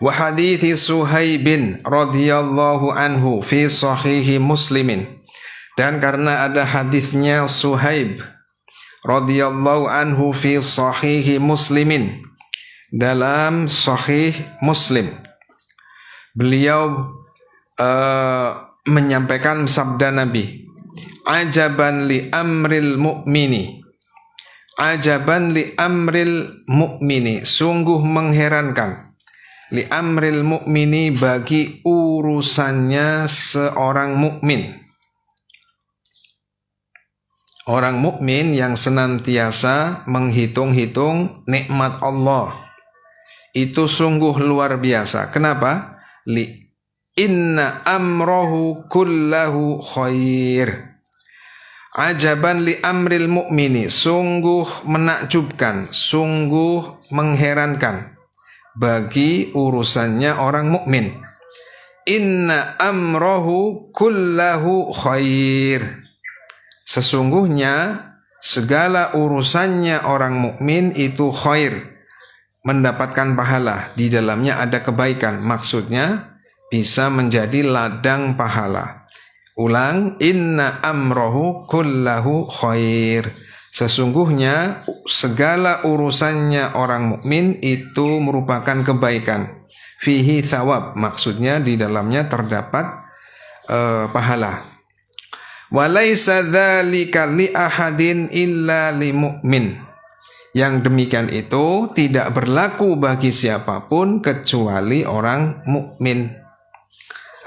Wa hadithi Suhaibin radhiyallahu anhu fi sahihi Muslimin. Dan karena ada hadisnya Suhaib radhiyallahu anhu fi sahihi Muslimin, dalam sahih Muslim, beliau menyampaikan sabda Nabi, ajaban li amril mu'mini, ajaban li amril mu'mini, sungguh mengherankan, li amril mu'mini, bagi urusannya seorang mukmin. Orang mukmin yang senantiasa menghitung-hitung nikmat Allah, itu sungguh luar biasa. Kenapa? Li inna amrohu kullahu khair. Ajaban li amril mu'mini, sungguh menakjubkan, sungguh mengherankan bagi urusannya orang mukmin. Inna amrohu kullahu khair. Sesungguhnya segala urusannya orang mukmin itu khair, mendapatkan pahala, di dalamnya ada kebaikan, maksudnya bisa menjadi ladang pahala. Ulang, inna amrohu kullahu khair. Sesungguhnya segala urusannya orang mukmin itu merupakan kebaikan. Fihi thawab, maksudnya di dalamnya terdapat pahala. Walaysa dzalika li ahadin illa li mu'min. Yang demikian itu tidak berlaku bagi siapapun kecuali orang mukmin.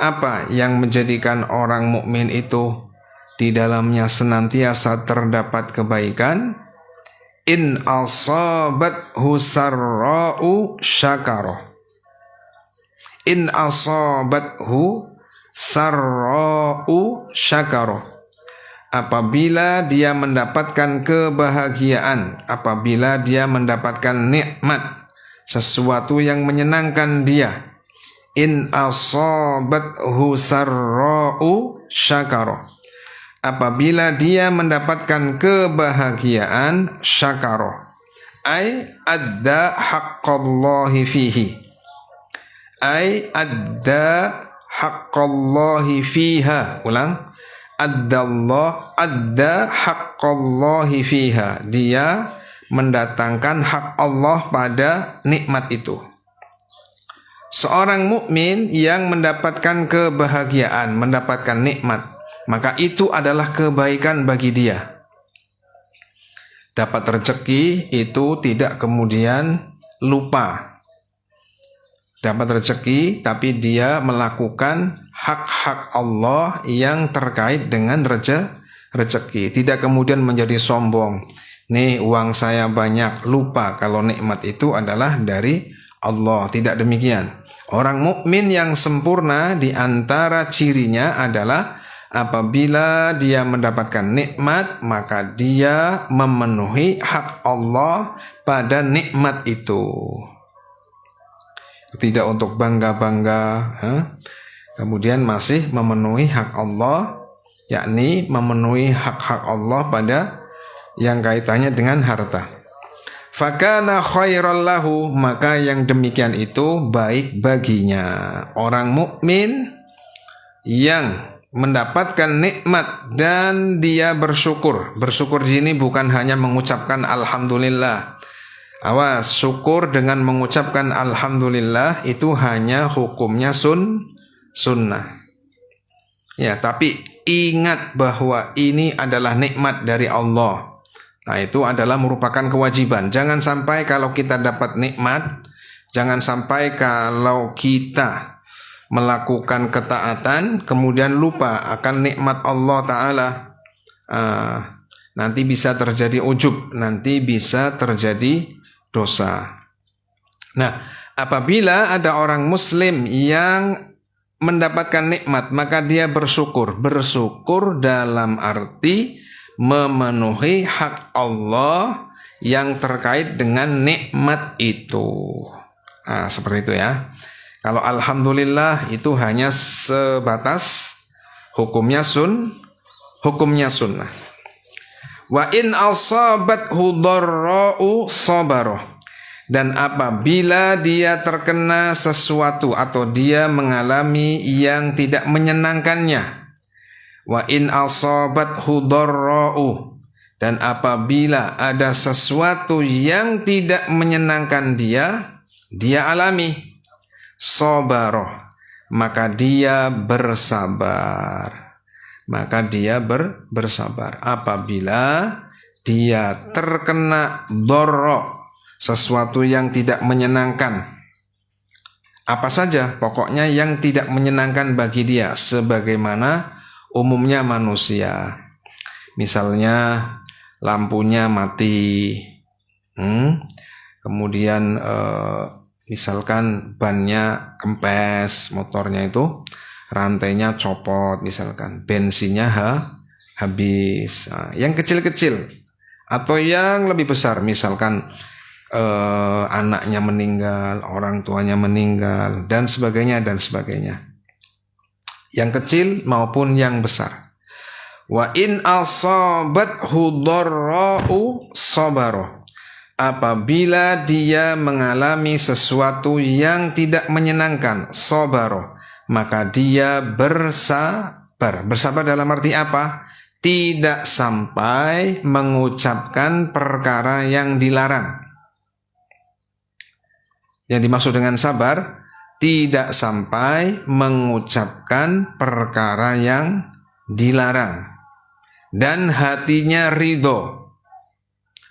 Apa yang menjadikan orang mukmin itu di dalamnya senantiasa terdapat kebaikan? In asabathu sarra'u syakara. In asabathu sarra'u syakara. Apabila dia mendapatkan kebahagiaan, apabila dia mendapatkan nikmat, sesuatu yang menyenangkan dia, in asabathu sarra'u syakara. Apabila dia mendapatkan kebahagiaan, syakara, ay adda haqqallahi fihi, ay adda haqqallahi fiha. Ulang, adda haqqallahi fiha. Dia mendatangkan hak Allah pada nikmat itu. Seorang mukmin yang mendapatkan kebahagiaan, mendapatkan nikmat, maka itu adalah kebaikan bagi dia. Dapat rezeki itu tidak kemudian lupa. Dapat rezeki tapi dia melakukan hak-hak Allah yang terkait dengan rezeki. Tidak kemudian menjadi sombong. Nih uang saya banyak, lupa kalau nikmat itu adalah dari Allah. Tidak demikian. Orang mukmin yang sempurna di antara cirinya adalah apabila dia mendapatkan nikmat, maka dia memenuhi hak Allah pada nikmat itu. Tidak untuk bangga-bangga, kemudian masih memenuhi hak Allah, yakni memenuhi hak-hak Allah pada yang kaitannya dengan harta. Fakana khairal lahu, maka yang demikian itu baik baginya. Orang mukmin yang mendapatkan nikmat dan dia bersyukur. Bersyukur di sini bukan hanya mengucapkan alhamdulillah. Awas, syukur dengan mengucapkan alhamdulillah itu hanya hukumnya sunnah. Ya, tapi ingat bahwa ini adalah nikmat dari Allah. Nah, itu adalah merupakan kewajiban. Jangan sampai kalau kita dapat nikmat, jangan sampai kalau kita melakukan ketaatan kemudian lupa akan nikmat Allah Ta'ala. Nanti bisa terjadi ujub, nanti bisa terjadi dosa. Nah, apabila ada orang muslim yang mendapatkan nikmat, maka dia bersyukur. Bersyukur dalam arti memenuhi hak Allah yang terkait dengan nikmat itu. Nah, seperti itu ya. Kalau alhamdulillah itu hanya sebatas hukumnya sunnah. Wa in asabathu dharra'u sabara. Dan apabila dia terkena sesuatu atau dia mengalami yang tidak menyenangkannya, wa in asabathu dharra'u, dan apabila ada sesuatu yang tidak menyenangkan dia alami, sabara, maka dia bersabar. Maka dia bersabar apabila dia terkena dharra, sesuatu yang tidak menyenangkan. Apa saja, pokoknya yang tidak menyenangkan bagi dia, sebagaimana umumnya manusia. Misalnya lampunya mati, kemudian misalkan bannya kempes, motornya itu rantainya copot, misalkan bensinnya habis. Nah, yang kecil-kecil atau yang lebih besar, misalkan anaknya meninggal, orang tuanya meninggal, dan sebagainya dan sebagainya. Yang kecil maupun yang besar. Wa in asabathu dharra'u sabara. Apabila dia mengalami sesuatu yang tidak menyenangkan, sabara, maka dia bersabar. Bersabar dalam arti apa? Tidak sampai mengucapkan perkara yang dilarang. Yang dimaksud dengan sabar, tidak sampai mengucapkan perkara yang dilarang. Dan hatinya ridho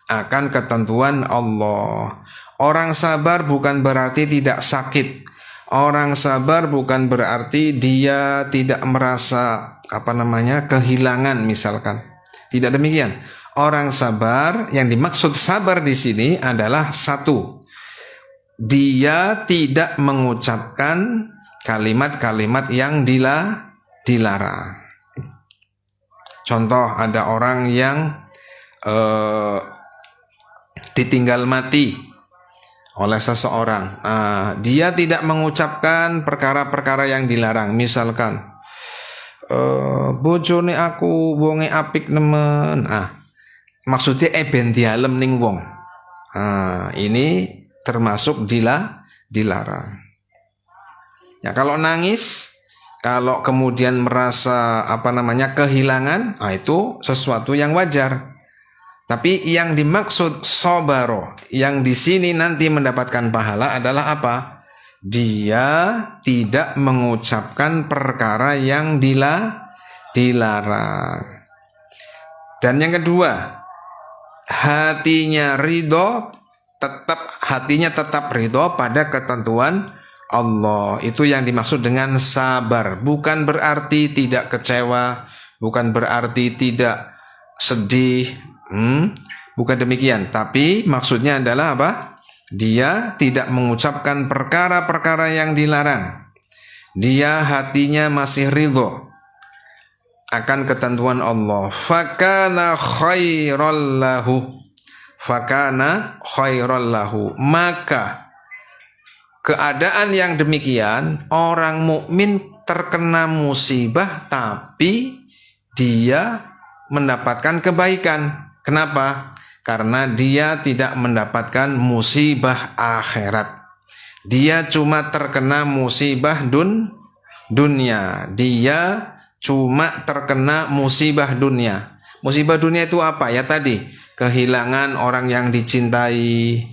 akan ketentuan Allah. Orang sabar bukan berarti tidak sakit. Orang sabar bukan berarti dia tidak merasa kehilangan misalkan. Tidak demikian. Orang sabar, yang dimaksud sabar di sini adalah satu, dia tidak mengucapkan kalimat-kalimat yang dilarang. Contoh, ada orang yang ditinggal mati oleh seseorang. Dia tidak mengucapkan perkara-perkara yang dilarang. Misalkan, bojone aku wonge apik nemen. Maksudnya ben dialem ning wong. Ini termasuk dilarang. Ya, kalau nangis, kalau kemudian merasa kehilangan, itu sesuatu yang wajar. Tapi yang dimaksud sabaro, yang di sini nanti mendapatkan pahala adalah apa? Dia tidak mengucapkan perkara yang dilarang. Dan yang kedua, hatinya tetap ridho pada ketentuan Allah. Itu yang dimaksud dengan sabar. Bukan berarti tidak kecewa, bukan berarti tidak sedih, bukan demikian. Tapi maksudnya adalah apa? Dia tidak mengucapkan perkara-perkara yang dilarang. Dia hatinya masih ridho akan ketentuan Allah. Fakana khairal lahu. Maka keadaan yang demikian, orang mukmin terkena musibah tapi dia mendapatkan kebaikan. Kenapa? Karena dia tidak mendapatkan musibah akhirat. Dia cuma terkena musibah dunia. Dia cuma terkena musibah dunia. Musibah dunia itu apa? Ya tadi, kehilangan orang yang dicintai,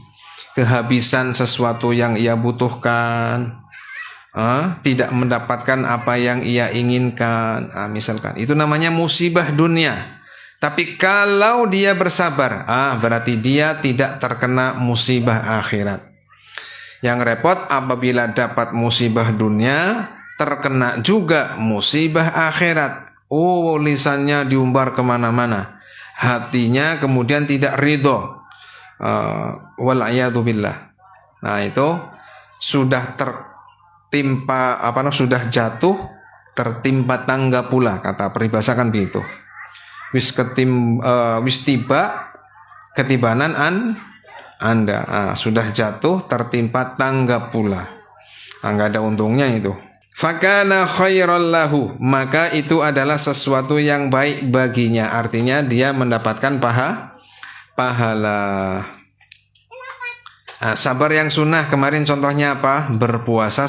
kehabisan sesuatu yang ia butuhkan, tidak mendapatkan apa yang ia inginkan, misalkan. Itu namanya musibah dunia. Tapi kalau dia bersabar, berarti dia tidak terkena musibah akhirat. Yang repot apabila dapat musibah dunia, terkena juga musibah akhirat. Lisannya diumbar kemana-mana, hatinya kemudian tidak ridho. Wal'iyadzubillah. Nah, itu sudah sudah jatuh, tertimpa tangga pula, kata peribahasa kan begitu. Wis tiba ketibanan Anda, sudah jatuh tertimpa tangga pula. Nggak ada untungnya itu. Fakana khairal lahu, maka itu adalah sesuatu yang baik baginya. Artinya dia mendapatkan pahala. Sabar yang sunnah kemarin contohnya apa? Berpuasa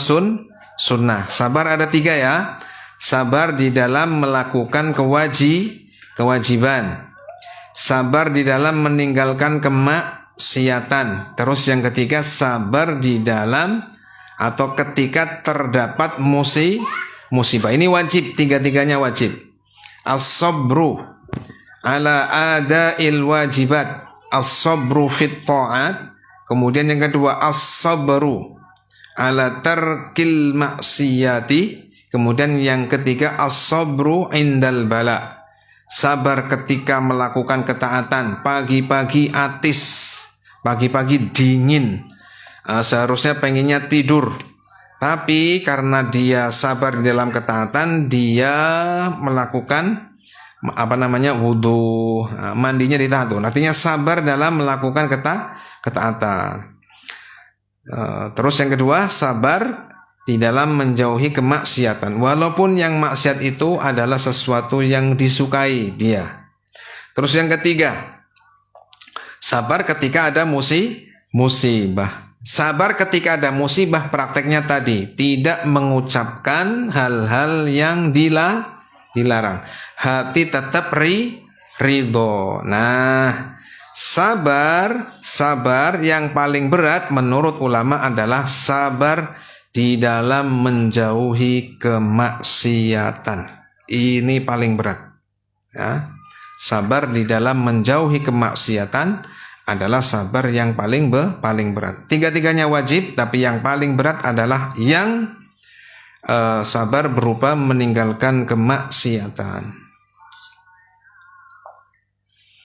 sunnah. Sabar ada 3 ya. Sabar di dalam melakukan kewajiban. Sabar di dalam meninggalkan kemaksiatan. Terus yang ketiga, sabar di dalam atau ketika terdapat musibah. Ini wajib, 3-tiganya wajib. As-sabru ala ada'il wajibat. As-sabru fit ta'at. Kemudian yang kedua, as-sabru ala tarkil maksiyati. Kemudian yang ketiga, as-sabru indal bala. Sabar ketika melakukan ketaatan. Pagi-pagi atis, pagi-pagi dingin, seharusnya pengennya tidur, tapi karena dia sabar di dalam ketaatan, dia melakukan wudu, mandinya ditahan. Artinya sabar dalam melakukan ketaatan. Terus yang kedua, sabar di dalam menjauhi kemaksiatan, walaupun yang maksiat itu adalah sesuatu yang disukai dia. Terus yang ketiga, sabar ketika ada musibah. Sabar ketika ada musibah, prakteknya tadi tidak mengucapkan hal-hal yang dilarang. Hati tetap ridho. Nah, sabar yang paling berat menurut ulama adalah sabar di dalam menjauhi kemaksiatan. Ini paling berat ya. Sabar di dalam menjauhi kemaksiatan adalah sabar yang paling berat. 3-tiganya wajib, tapi yang paling berat adalah yang sabar berupa meninggalkan kemaksiatan.